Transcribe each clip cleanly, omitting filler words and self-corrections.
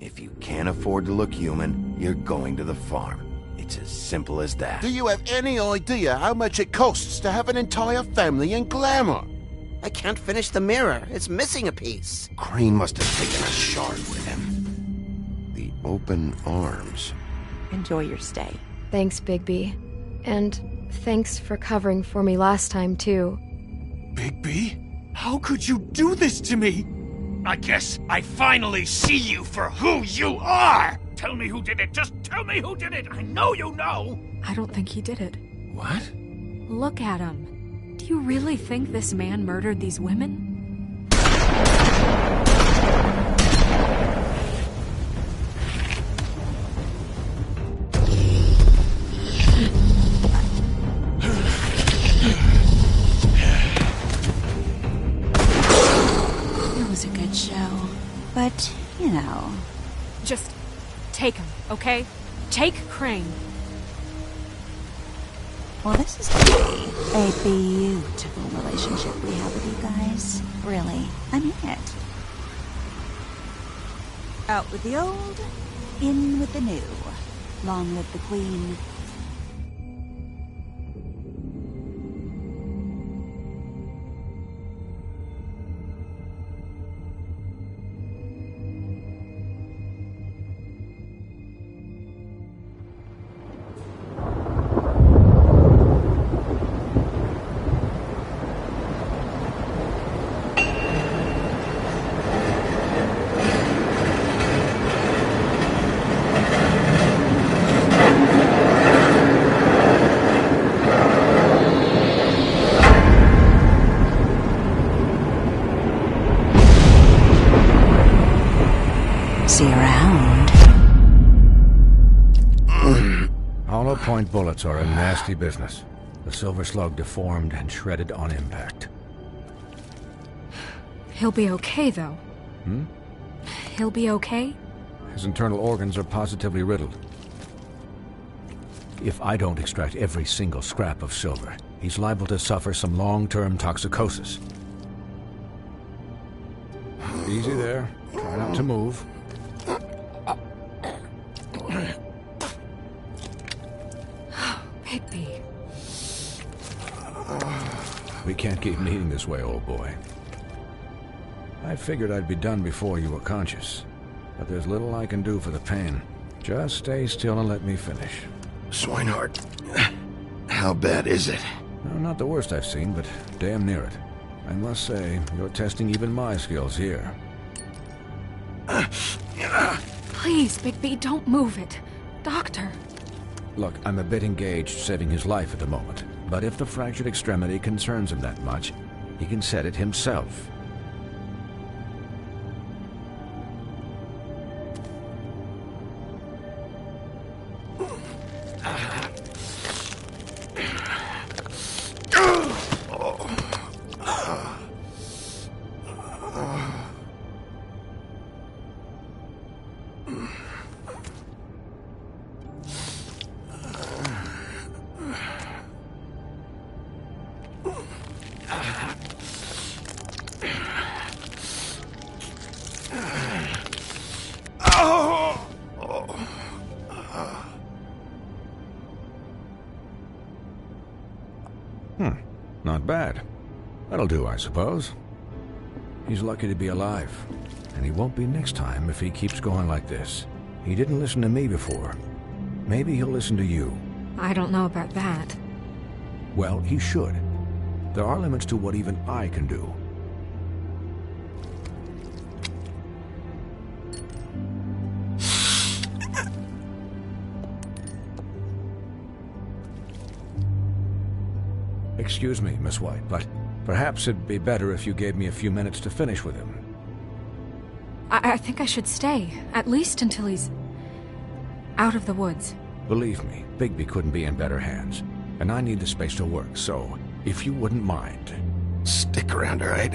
If you can't afford to look human, you're going to the farm. It's as simple as that. Do you have any idea how much it costs to have an entire family in Glamour? I can't finish the mirror. It's missing a piece. Crane must have taken a shard with him. The open arms. Enjoy your stay. Thanks, Bigby. And thanks for covering for me last time, too. Bigby? How could you do this to me? I guess I finally see you for who you are! Tell me who did it! Just tell me who did it! I know you know! I don't think he did it. What? Look at him. Do you really think this man murdered these women? It was a good show. But, you know... Just take him, okay? Take Crane. Well, this is gonna be a beautiful relationship we have with you guys. Really. I mean it. Out with the old, in with the new. Long live the Queen. See you around. Hollow point bullets are a nasty business. The Silver Slug deformed and shredded on impact. He'll be okay, though. He'll be okay? His internal organs are positively riddled. If I don't extract every single scrap of silver, he's liable to suffer some long-term toxicosis. Easy there. Try not to move. Bigby. We can't keep meeting this way, old boy. I figured I'd be done before you were conscious, but there's little I can do for the pain. Just stay still and let me finish. Swinehart, how bad is it? No, not the worst I've seen, but damn near it. I must say, you're testing even my skills here. Please, Bigby, don't move it. Doctor. Look, I'm a bit engaged saving his life at the moment, but if the fractured extremity concerns him that much, he can set it himself. Not bad. That'll do, I suppose. He's lucky to be alive, and he won't be next time if he keeps going like this. He didn't listen to me before. Maybe he'll listen to you. I don't know about that. Well, he should. There are limits to what even I can do. Excuse me, Miss White, but perhaps it'd be better if you gave me a few minutes to finish with him. I think I should stay, at least until he's out of the woods. Believe me, Bigby couldn't be in better hands, and I need the space to work, so if you wouldn't mind. Stick around, all right?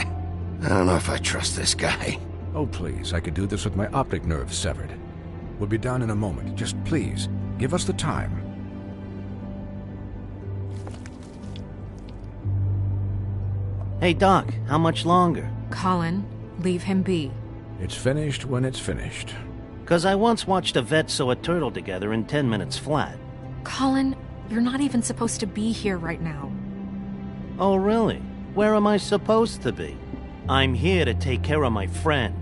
I don't know if I trust this guy. Oh, please, I could do this with my optic nerve severed. We'll be done in a moment. Just please, give us the time. Hey, Doc, how much longer? Colin, leave him be. It's finished when it's finished. 'Cause I once watched a vet sew a turtle together in 10 minutes flat. Colin, you're not even supposed to be here right now. Oh, really? Where am I supposed to be? I'm here to take care of my friend.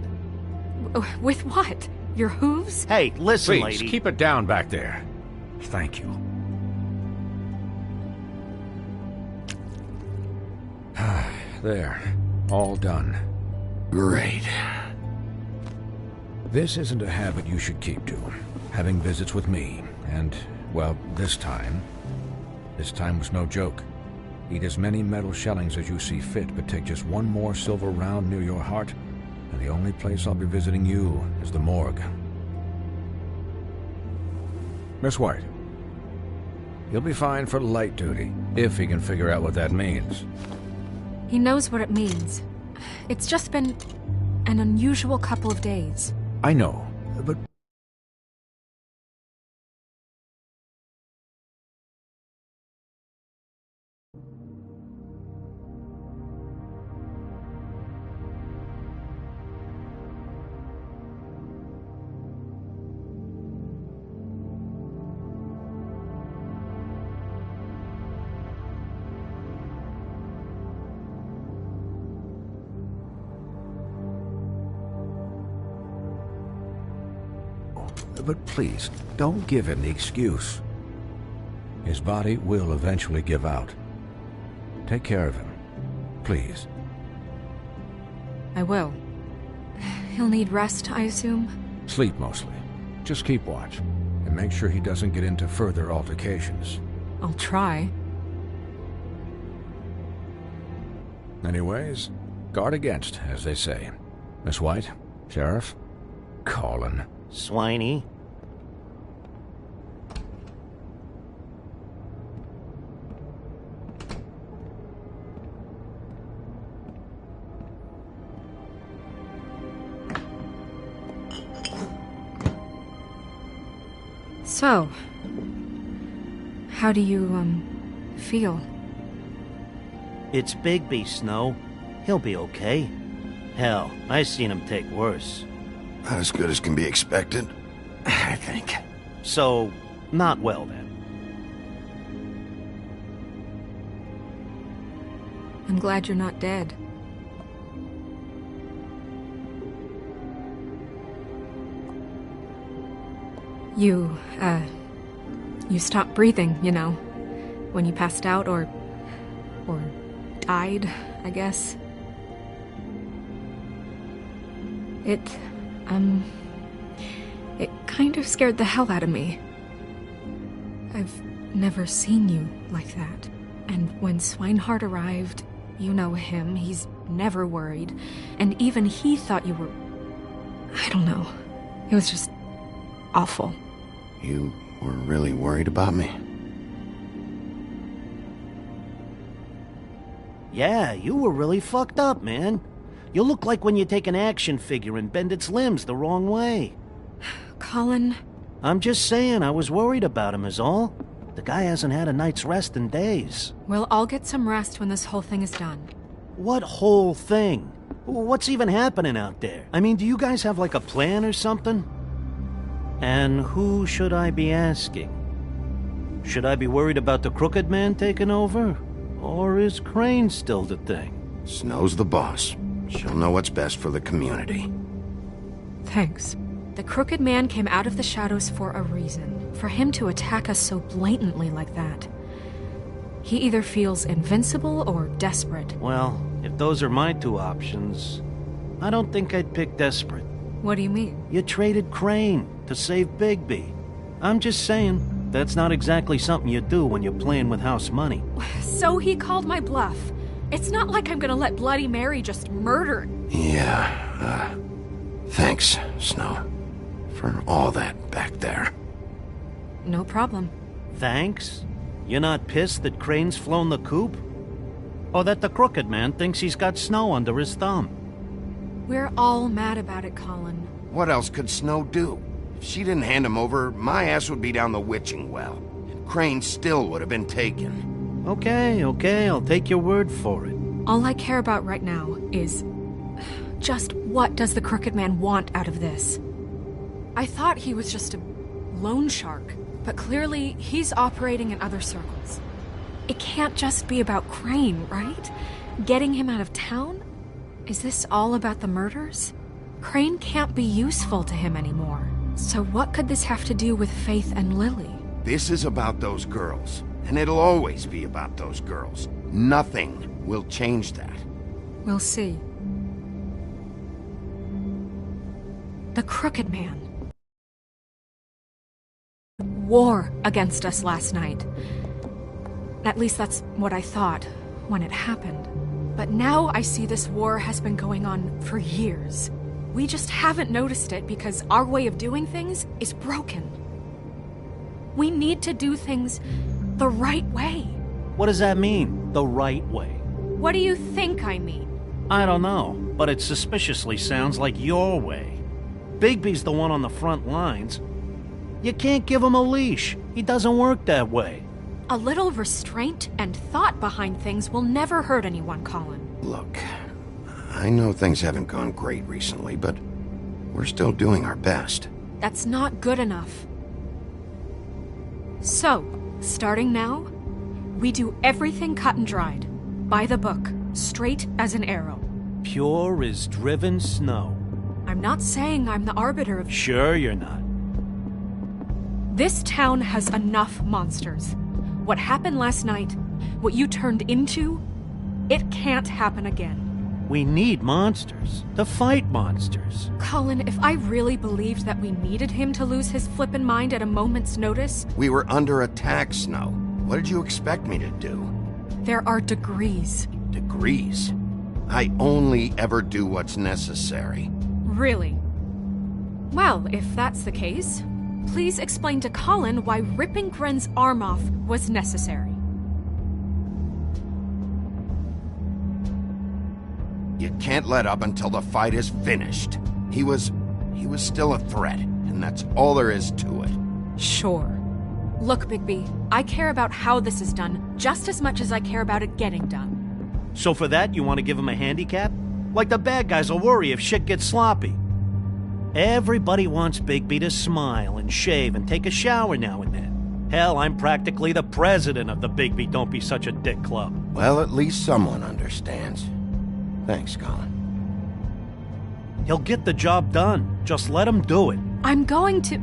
With what? Your hooves? Hey, listen, Please, lady. keep it down back there. Thank you. There. All done. Great. This isn't a habit you should keep to. Having visits with me. And, well, this time was no joke. Eat as many metal shellings as you see fit, but take just one more silver round near your heart, and the only place I'll be visiting you is the morgue. Miss White, you'll be fine for light duty, if he can figure out what that means. He knows what it means. It's just been an unusual couple of days. I know, but... But please, don't give him the excuse. His body will eventually give out. Take care of him, please. I will. He'll need rest, I assume? Sleep mostly. Just keep watch, and make sure he doesn't get into further altercations. I'll try. Anyways, guard against, as they say. Miss White, Sheriff, Colin. Swiney. So, how do you, feel? It's Bigby, Snow. He'll be okay. Hell, I seen him take worse. Not as good as can be expected, I think. So, not well then. I'm glad you're not dead. You stopped breathing, you know, when you passed out or died, I guess. It kind of scared the hell out of me. I've never seen you like that. And when Swinehart arrived, you know him, he's never worried. And even he thought you were... I don't know. It was just awful. You were really worried about me? Yeah, you were really fucked up, man. You look like when you take an action figure and bend its limbs the wrong way. Colin... I'm just saying, I was worried about him is all. The guy hasn't had a night's rest in days. We'll all get some rest when this whole thing is done. What whole thing? What's even happening out there? I mean, do you guys have like a plan or something? And who should I be asking? Should I be worried about the Crooked Man taking over? Or is Crane still the thing? Snow's the boss. She'll know what's best for the community. Thanks. The Crooked Man came out of the shadows for a reason. For him to attack us so blatantly like that. He either feels invincible or desperate. Well, if those are my two options, I don't think I'd pick desperate. What do you mean? You traded Crane to save Bigby. I'm just saying, that's not exactly something you do when you're playing with house money. So he called my bluff. It's not like I'm gonna let Bloody Mary just murder... Yeah, thanks, Snow, for all that back there. No problem. Thanks? You're not pissed that Crane's flown the coop? Or that the Crooked Man thinks he's got Snow under his thumb? We're all mad about it, Colin. What else could Snow do? If she didn't hand him over, my ass would be down the witching well. And Crane still would have been taken. Okay, I'll take your word for it. All I care about right now is... just what does the Crooked Man want out of this? I thought he was just a loan shark, but clearly he's operating in other circles. It can't just be about Crane, right? Getting him out of town? Is this all about the murders? Crane can't be useful to him anymore. So what could this have to do with Faith and Lily? This is about those girls, and it'll always be about those girls. Nothing will change that. We'll see. The Crooked Man. War against us last night. At least that's what I thought when it happened. But now I see this war has been going on for years. We just haven't noticed it because our way of doing things is broken. We need to do things the right way. What does that mean, the right way? What do you think I mean? I don't know, but it suspiciously sounds like your way. Bigby's the one on the front lines. You can't give him a leash. He doesn't work that way. A little restraint and thought behind things will never hurt anyone, Colin. Look, I know things haven't gone great recently, but we're still doing our best. That's not good enough. So, starting now, we do everything cut and dried. By the book, straight as an arrow. Pure as driven snow. I'm not saying I'm the arbiter of... Sure you're not. This town has enough monsters. What happened last night, what you turned into, it can't happen again. We need monsters. To fight monsters. Colin, if I really believed that we needed him to lose his flippin' mind at a moment's notice... We were under attack, Snow. What did you expect me to do? There are degrees. Degrees? I only ever do what's necessary. Really? Well, if that's the case, please explain to Colin why ripping Gren's arm off was necessary. You can't let up until the fight is finished. He was still a threat, and that's all there is to it. Sure. Look, Bigby, I care about how this is done just as much as I care about it getting done. So for that, you want to give him a handicap? Like the bad guys will worry if shit gets sloppy. Everybody wants Bigby to smile and shave and take a shower now and then. Hell, I'm practically the president of the Bigby Don't Be Such a Dick Club. Well, at least someone understands. Thanks, Colin. He'll get the job done. Just let him do it. I'm going to...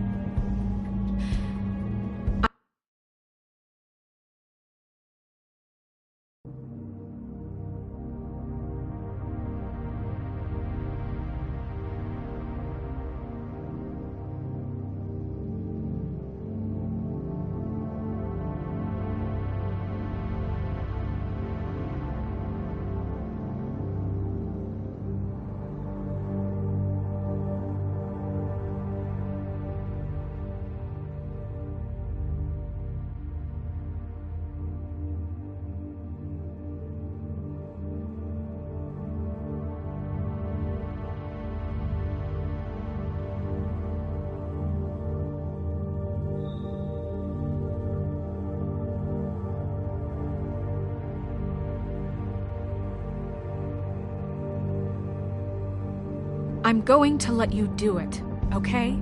I'm going to let you do it, okay?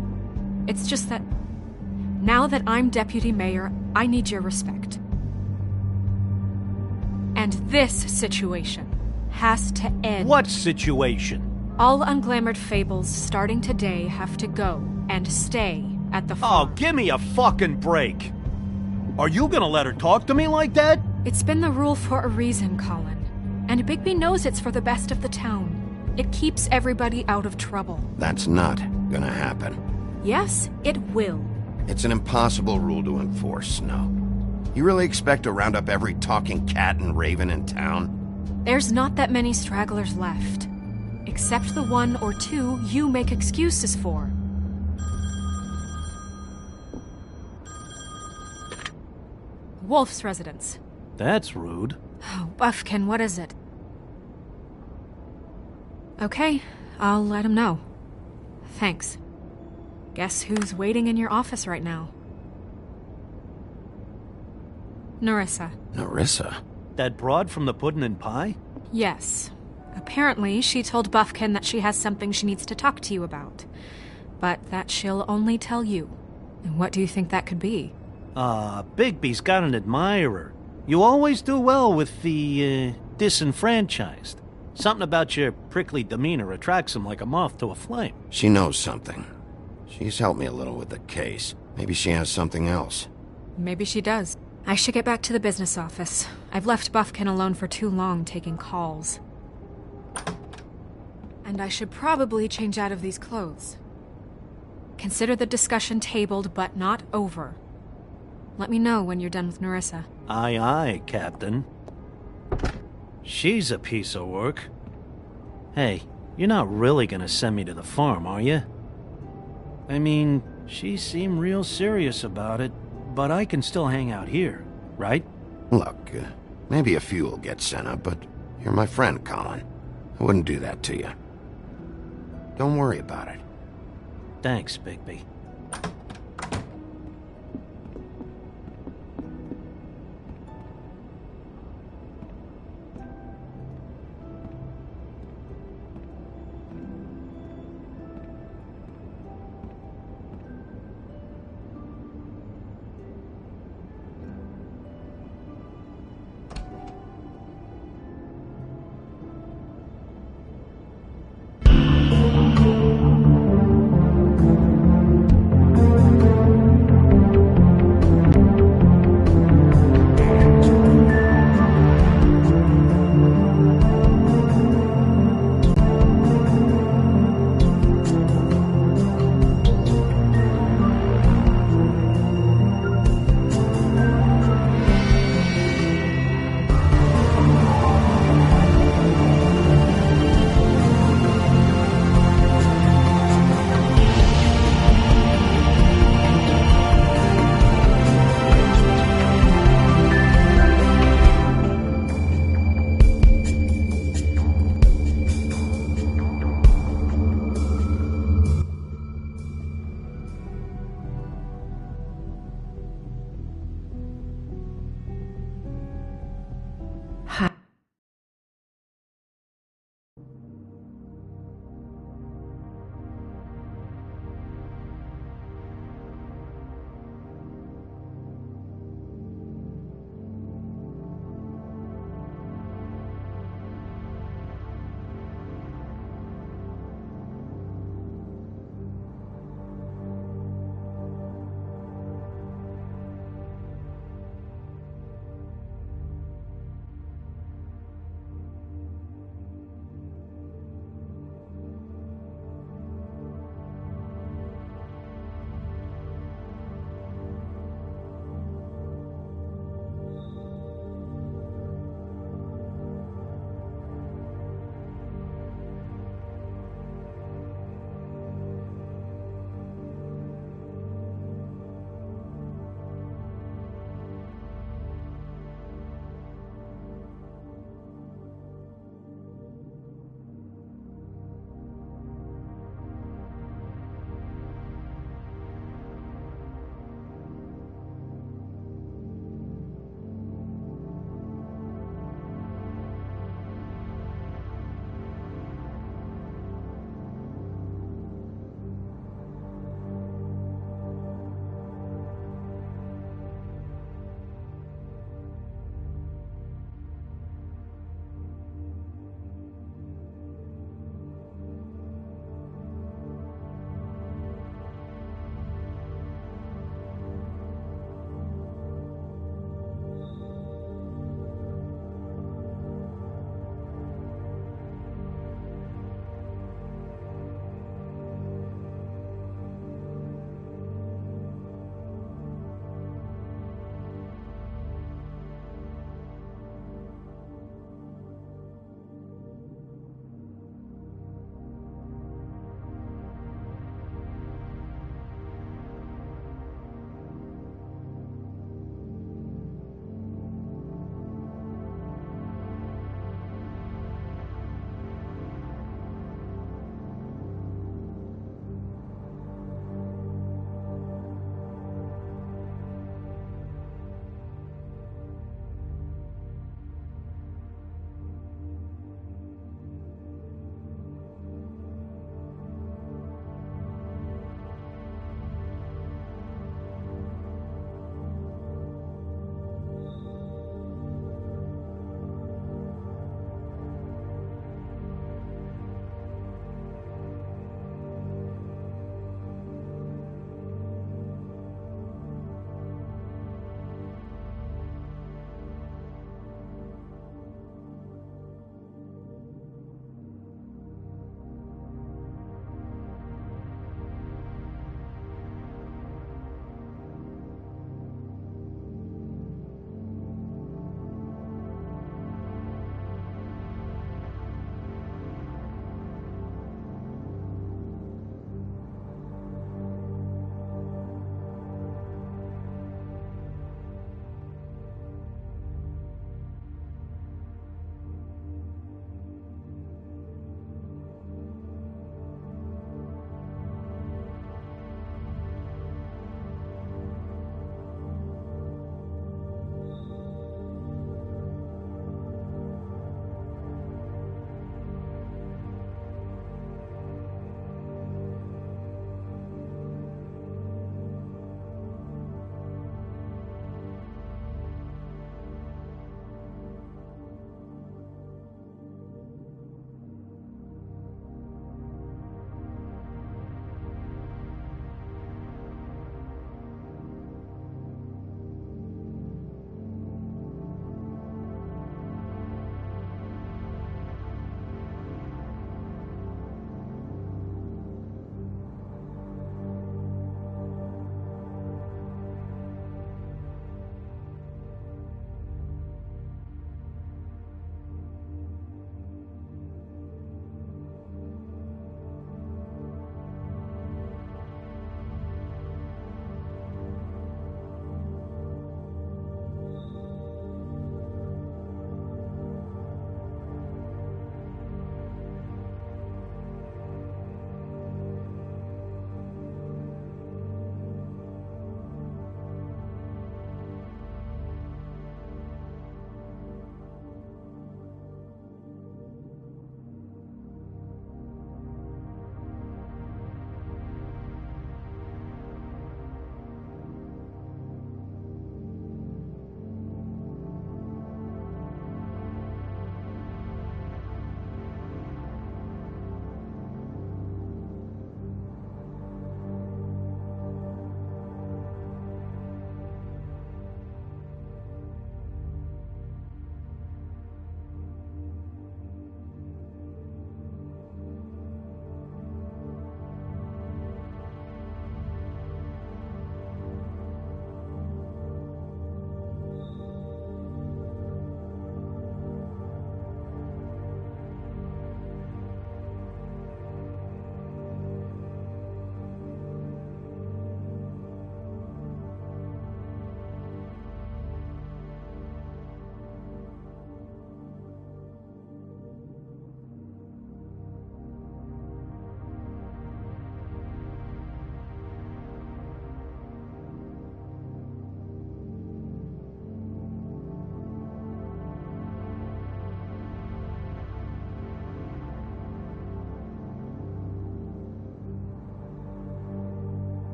It's just that now that I'm deputy mayor, I need your respect. And this situation has to end. What situation? All unglamored fables starting today have to go and stay at the farm. Oh, give me a fucking break. Are you gonna let her talk to me like that? It's been the rule for a reason, Colin. And Bigby knows it's for the best of the town. It keeps everybody out of trouble. That's not gonna happen. Yes, it will. It's an impossible rule to enforce, Snow. You really expect to round up every talking cat and raven in town? There's not that many stragglers left. Except the one or two you make excuses for. Wolf's residence. That's rude. Oh, Buffkin, what is it? Okay, I'll let him know. Thanks. Guess who's waiting in your office right now? Nerissa. Nerissa? That broad from the Puddin' and Pie? Yes. Apparently, she told Buffkin that she has something she needs to talk to you about. but that she'll only tell you. And what do you think that could be? Bigby's got an admirer. You always do well with the, disenfranchised. Something about your prickly demeanor attracts him like a moth to a flame. She knows something. She's helped me a little with the case. Maybe she has something else. Maybe she does. I should get back to the business office. I've left Buffkin alone for too long taking calls. And I should probably change out of these clothes. Consider the discussion tabled, but not over. Let me know when you're done with Nerissa. Aye, aye, Captain. She's a piece of work. Hey, you're not really gonna send me to the farm, are you? I mean, she seemed real serious about it, but I can still hang out here, right? Look, maybe a few will get sent up, but you're my friend, Colin. I wouldn't do that to you. Don't worry about it. Thanks, Bigby.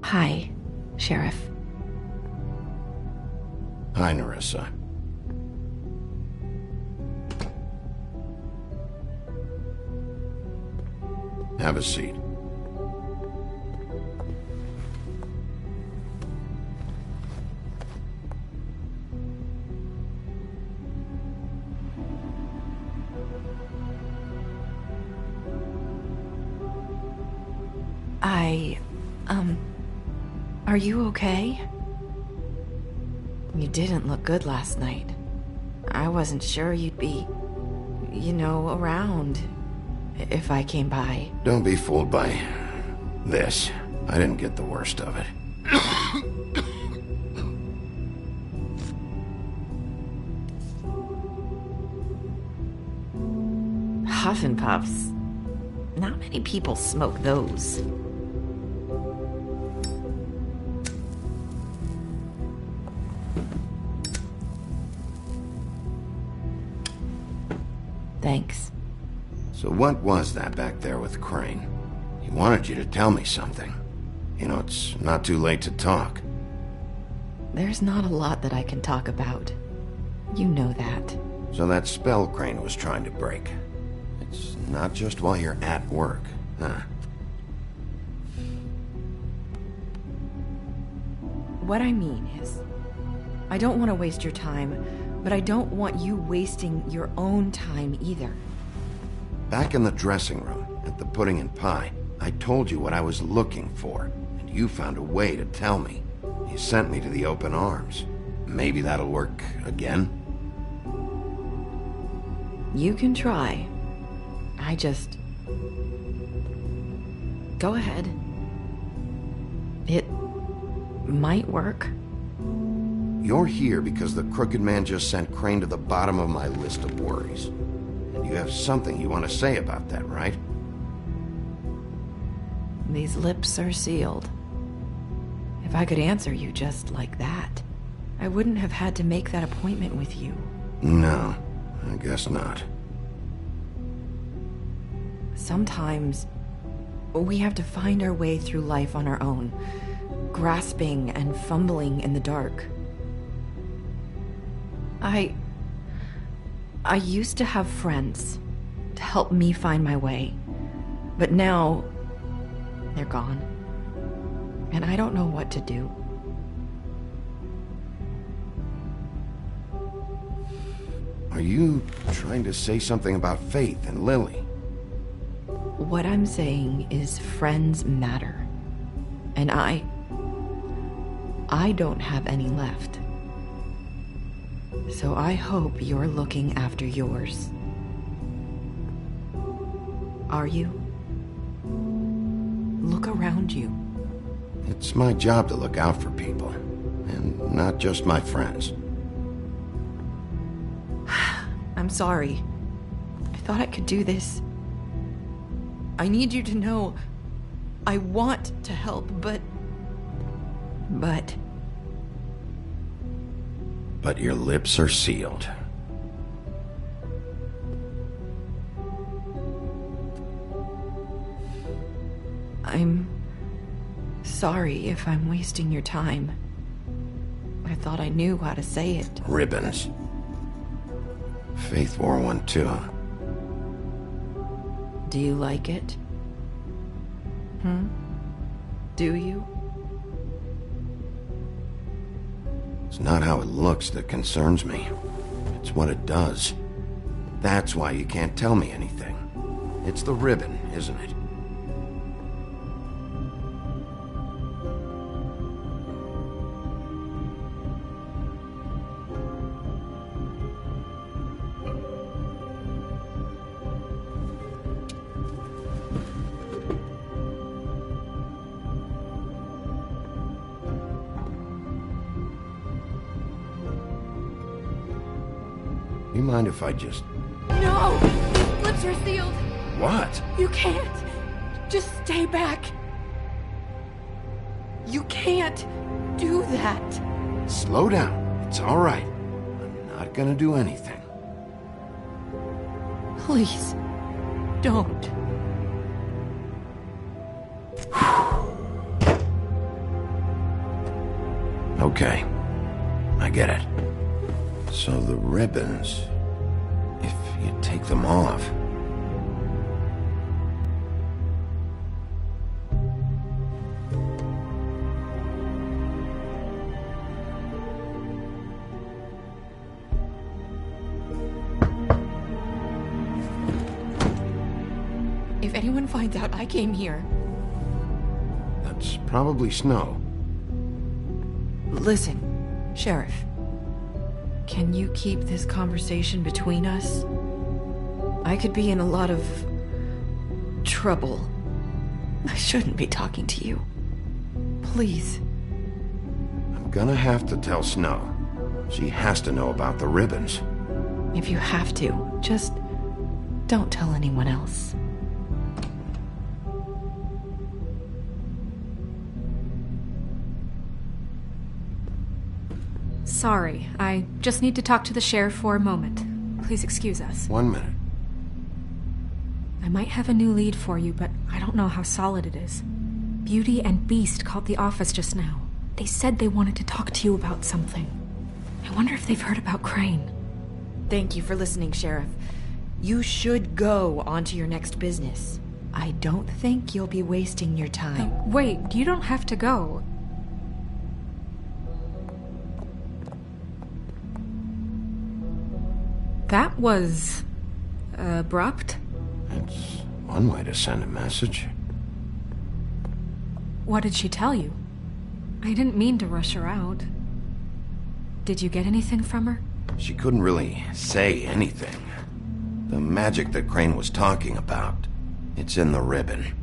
Hi, Sheriff. Hi, Nerissa. Have a seat. Are you okay? You didn't look good last night. I wasn't sure you'd be, around if I came by. Don't be fooled by this. I didn't get the worst of it. Huff and Puffs. Not many people smoke those. Thanks. So what was that back there with Crane? He wanted you to tell me something. You know, it's not too late to talk. There's not a lot that I can talk about. You know that. So that spell Crane was trying to break. It's not just while you're at work, huh? What I mean is, I don't want to waste your time, but I don't want you wasting your own time either. Back in the dressing room, at the pudding and pie, I told you what I was looking for, and you found a way to tell me. You sent me to the open arms. Maybe that'll work again? You can try. Go ahead. It might work. You're here because the Crooked Man just sent Crane to the bottom of my list of worries. And you have something you want to say about that, right? These lips are sealed. If I could answer you just like that, I wouldn't have had to make that appointment with you. No, I guess not. Sometimes, we have to find our way through life on our own, grasping and fumbling in the dark. I used to have friends to help me find my way, but now they're gone, and I don't know what to do. Are you trying to say something about Faith and Lily? What I'm saying is friends matter, and I don't have any left. So I hope you're looking after yours. Are you? Look around you. It's my job to look out for people, and not just my friends. I'm sorry. I thought I could do this. I need you to know I want to help, but your lips are sealed. I'm sorry if I'm wasting your time. I thought I knew how to say it. Ribbons. Faith wore one too. Do you like it? Do you? It's not how it looks that concerns me. It's what it does. That's why you can't tell me anything. It's the ribbon, isn't it? You mind if I just... No! These lips are sealed! What? You can't! Just stay back! You can't do that! Slow down. It's all right. I'm not gonna do anything. Please, don't. Okay. I get it. So the ribbons... if you take them off... If anyone finds out I came here... That's probably Snow. Listen, Sheriff. Can you keep this conversation between us? I could be in a lot of... trouble. I shouldn't be talking to you. Please. I'm gonna have to tell Snow. She has to know about the ribbons. If you have to, just... don't tell anyone else. Sorry, I just need to talk to the sheriff for a moment. Please excuse us. 1 minute. I might have a new lead for you, but I don't know how solid it is. Beauty and Beast called the office just now. They said they wanted to talk to you about something. I wonder if they've heard about Crane. Thank you for listening, Sheriff. You should go on to your next business. I don't think you'll be wasting your time. Wait, you don't have to go. That was... abrupt? It's one way to send a message. What did she tell you? I didn't mean to rush her out. Did you get anything from her? She couldn't really say anything. The magic that Crane was talking about, it's in the ribbon.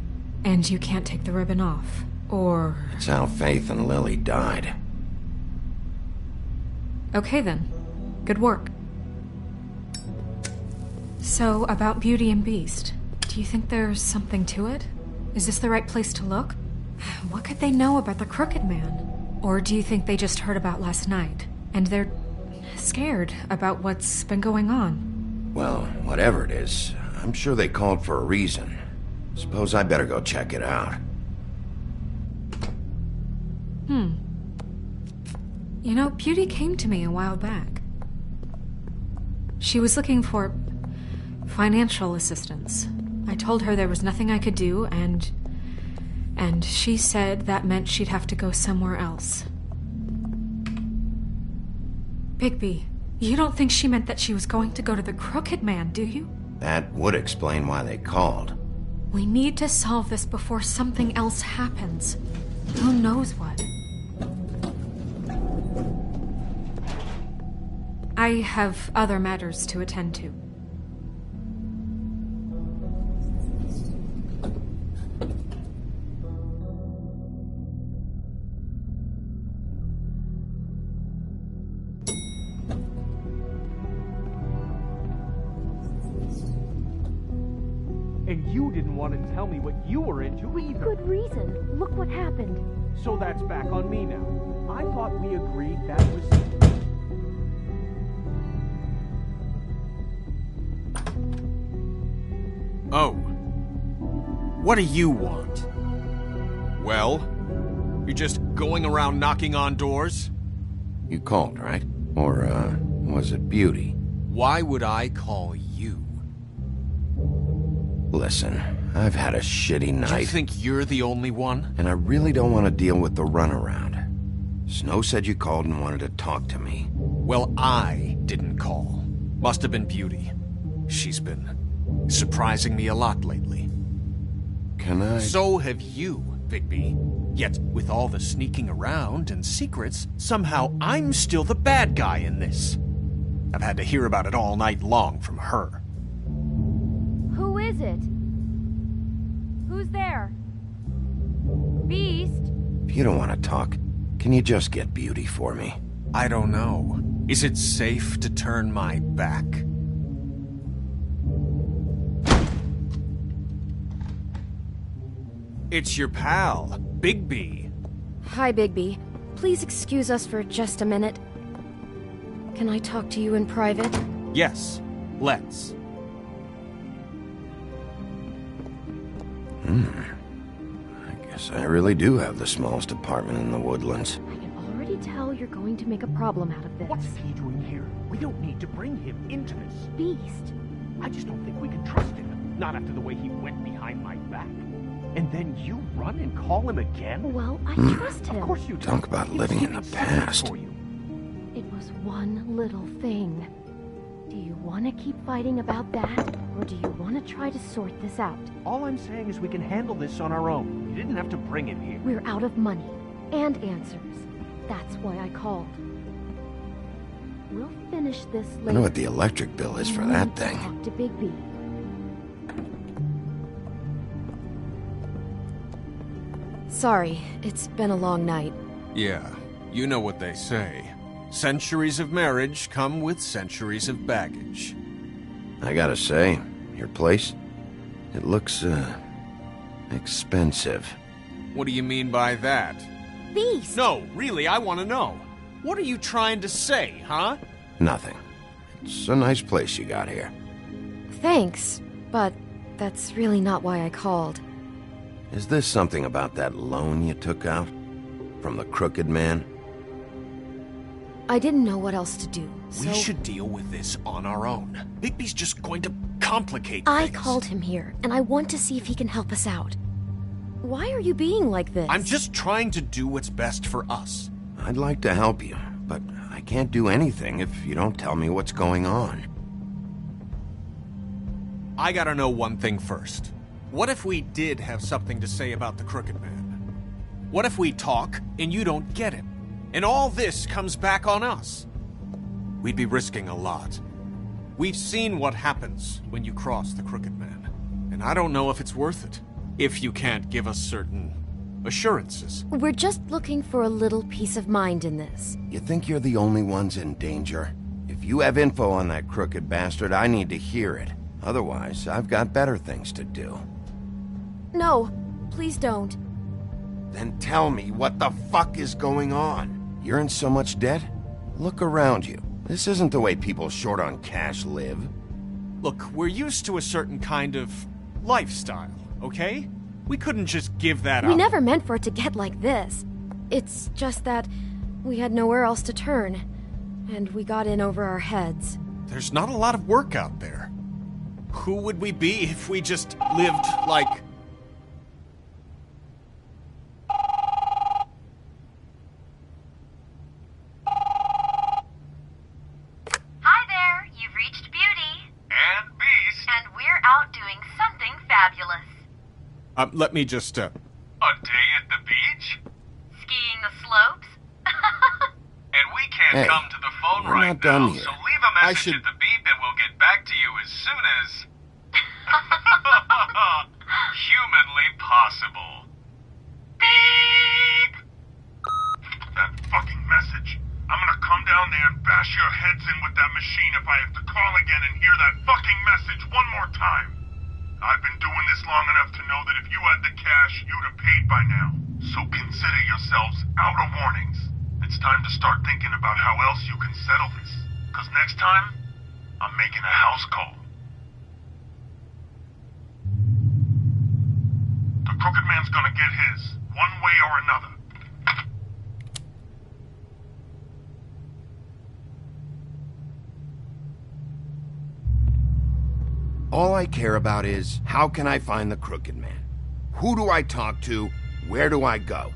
And you can't take the ribbon off, or... It's how Faith and Lily died. Okay then. Good work. So, about Beauty and Beast, do you think there's something to it? Is this the right place to look? What could they know about the Crooked Man? Or do you think they just heard about last night, and they're scared about what's been going on? Well, whatever it is, I'm sure they called for a reason. Suppose I better go check it out. You know, Beauty came to me a while back. She was looking for financial assistance. I told her there was nothing I could do, and she said that meant she'd have to go somewhere else. Bigby, you don't think she meant that she was going to go to the Crooked Man, do you? That would explain why they called. We need to solve this before something else happens. Who knows what? I have other matters to attend to. And you didn't want to tell me what you were into either. Good reason. Look what happened. So that's back on me now. I thought we agreed that was... Oh. What do you want? Well? You're just going around knocking on doors? You called, right? Or, was it Beauty? Why would I call you? Listen, I've had a shitty night. You think you're the only one? And I really don't want to deal with the runaround. Snow said you called and wanted to talk to me. Well, I didn't call. Must have been Beauty. She's been surprising me a lot lately. Can I... So have you, Bigby. Yet, with all the sneaking around and secrets, somehow I'm still the bad guy in this. I've had to hear about it all night long from her. Who is it? Who's there? Beast? If you don't want to talk, can you just get Beauty for me? I don't know. Is it safe to turn my back? It's your pal, Bigby. Hi, Bigby. Please excuse us for just a minute. Can I talk to you in private? Yes, let's. I guess I really do have the smallest apartment in the Woodlands. I can already tell you're going to make a problem out of this. What's he doing here? We don't need to bring him into this. Beast. I just don't think we can trust him. Not after the way he went behind my back. And then you run and call him again? Well, I trust him. Of course you do. Talk about living in the past. It was one little thing. Do you want to keep fighting about that? Or do you want to try to sort this out? All I'm saying is we can handle this on our own. You didn't have to bring him here. We're out of money. And answers. That's why I called. We'll finish this later. I know what the electric bill is for that thing. Talk to Big B. Sorry, it's been a long night. Yeah, you know what they say. Centuries of marriage come with centuries of baggage. I gotta say, your place, it looks, expensive. What do you mean by that? Beast! No, really, I want to know. What are you trying to say, huh? Nothing. It's a nice place you got here. Thanks, but that's really not why I called. Is this something about that loan you took out? From the Crooked Man? I didn't know what else to do, so... We should deal with this on our own. Bigby's just going to complicate I things. called him here, and I want to see if he can help us out. Why are you being like this? I'm just trying to do what's best for us. I'd like to help you, but I can't do anything if you don't tell me what's going on. I gotta know one thing first. What if we did have something to say about the Crooked Man? What if we talk and you don't get him? And all this comes back on us? We'd be risking a lot. We've seen what happens when you cross the Crooked Man. And I don't know if it's worth it. If you can't give us certain assurances. We're just looking for a little peace of mind in this. You think you're the only ones in danger? If you have info on that crooked bastard, I need to hear it. Otherwise, I've got better things to do. No, please don't. Then tell me what the fuck is going on? You're in so much debt? Look around you. This isn't the way people short on cash live. Look, we're used to a certain kind of lifestyle, okay? We couldn't just give that up. We never meant for it to get like this. It's just that we had nowhere else to turn, and we got in over our heads. There's not a lot of work out there. Who would we be if we just lived like... Hi there, you've reached Beauty. And Beast. And we're out doing something fabulous. Let me just, A day at the beach? Skiing the slopes? And we can't Hey, come to the phone we're right not done now, yet. so leave a message at the beep and we'll get back to you as soon as... humanly possible. Beep! That fucking message. I'm gonna come down there and bash your heads in with that machine if I have to call again and hear that fucking message one more time. I've been doing this long enough to know that if you had the cash, you'd have paid by now. So consider yourselves out of warnings. It's time to start thinking about how else you can settle this. Because next time, I'm making a house call. The Crooked Man's gonna get his, one way or another. All I care about is, how can I find the Crooked Man? Who do I talk to? Where do I go?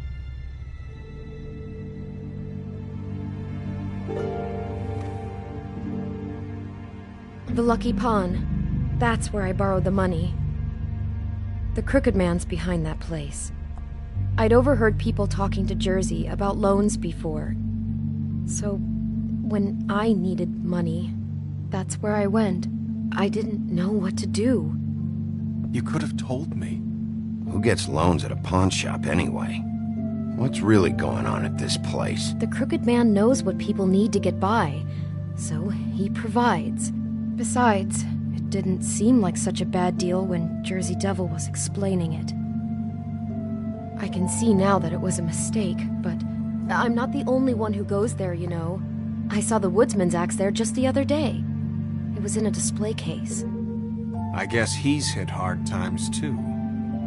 The Lucky Pawn. That's where I borrowed the money. The Crooked Man's behind that place. I'd overheard people talking to Jersey about loans before. So, when I needed money, that's where I went. I didn't know what to do. You could have told me. Who gets loans at a pawn shop anyway? What's really going on at this place? The Crooked Man knows what people need to get by, so he provides. Besides, it didn't seem like such a bad deal when Jersey Devil was explaining it. I can see now that it was a mistake, but I'm not the only one who goes there, you know. I saw the Woodsman's axe there just the other day. It was in a display case. I guess he's hit hard times too.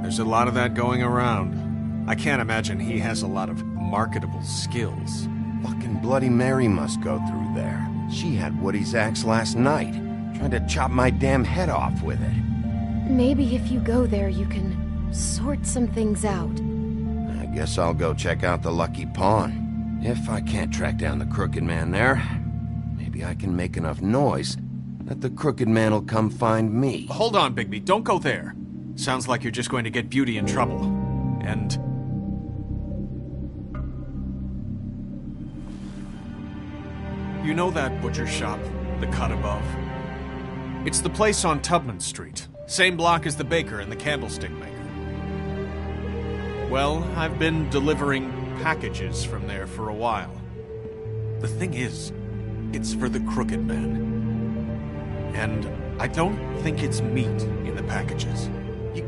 There's a lot of that going around. I can't imagine he has a lot of marketable skills. Fucking Bloody Mary must go through there. She had Woody's axe last night. Tried to chop my damn head off with it. Maybe if you go there, you can sort some things out. I guess I'll go check out the Lucky Pawn. If I can't track down the Crooked Man there, maybe I can make enough noise that the Crooked Man will come find me. Hold on, Bigby. Don't go there. Sounds like you're just going to get Beauty in trouble. And... you know that butcher shop, the cut above? It's the place on Tubman Street. Same block as the baker and the candlestick maker. Well, I've been delivering packages from there for a while. The thing is, it's for the Crooked Man. And I don't think it's meat in the packages.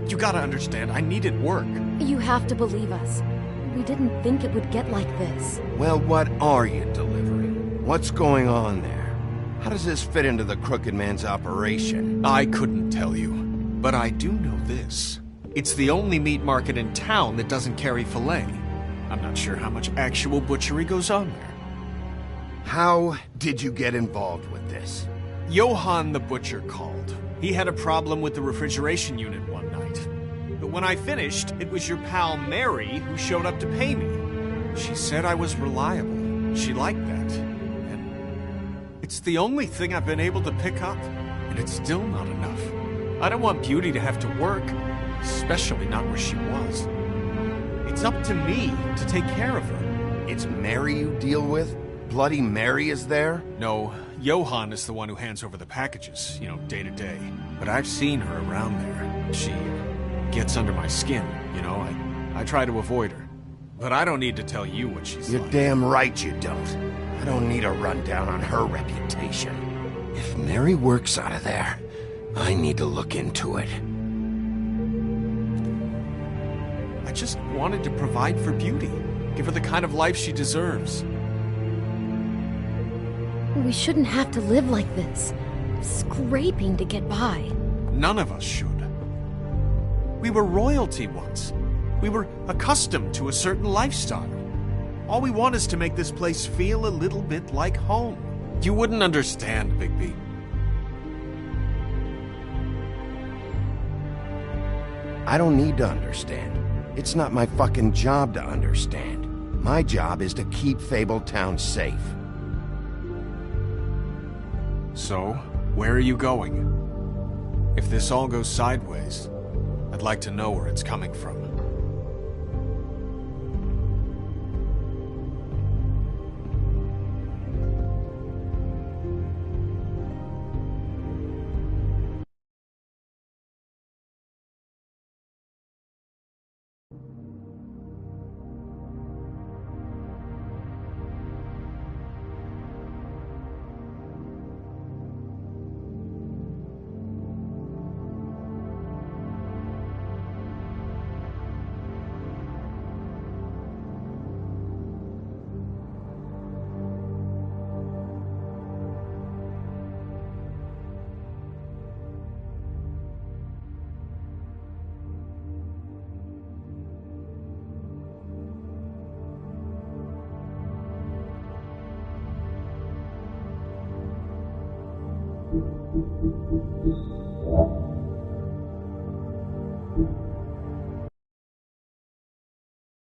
You gotta understand, I needed work. You have to believe us. We didn't think it would get like this. Well, what are you delivering? What's going on there? How does this fit into the Crooked Man's operation? I couldn't tell you, but I do know this. It's the only meat market in town that doesn't carry filet. I'm not sure how much actual butchery goes on there. How did you get involved with this? Johann the butcher called. He had a problem with the refrigeration unit one night. But when I finished, it was your pal Mary who showed up to pay me. She said I was reliable. She liked that. And it's the only thing I've been able to pick up. And it's still not enough. I don't want Beauty to have to work, especially not where she was. It's up to me to take care of her. It's Mary you deal with? Bloody Mary is there? No, Johann is the one who hands over the packages, day to day. But I've seen her around there. She gets under my skin, I try to avoid her. But I don't need to tell you what she's You're like. damn right you don't. I don't need a rundown on her reputation. If Mary works out of there, I need to look into it. I just wanted to provide for Beauty. Give her the kind of life she deserves. We shouldn't have to live like this, scraping to get by. None of us should. We were royalty once. We were accustomed to a certain lifestyle. All we want is to make this place feel a little bit like home. You wouldn't understand, Bigby. I don't need to understand. It's not my fucking job to understand. My job is to keep Fabletown safe. So, where are you going? If this all goes sideways, I'd like to know where it's coming from. Yeah.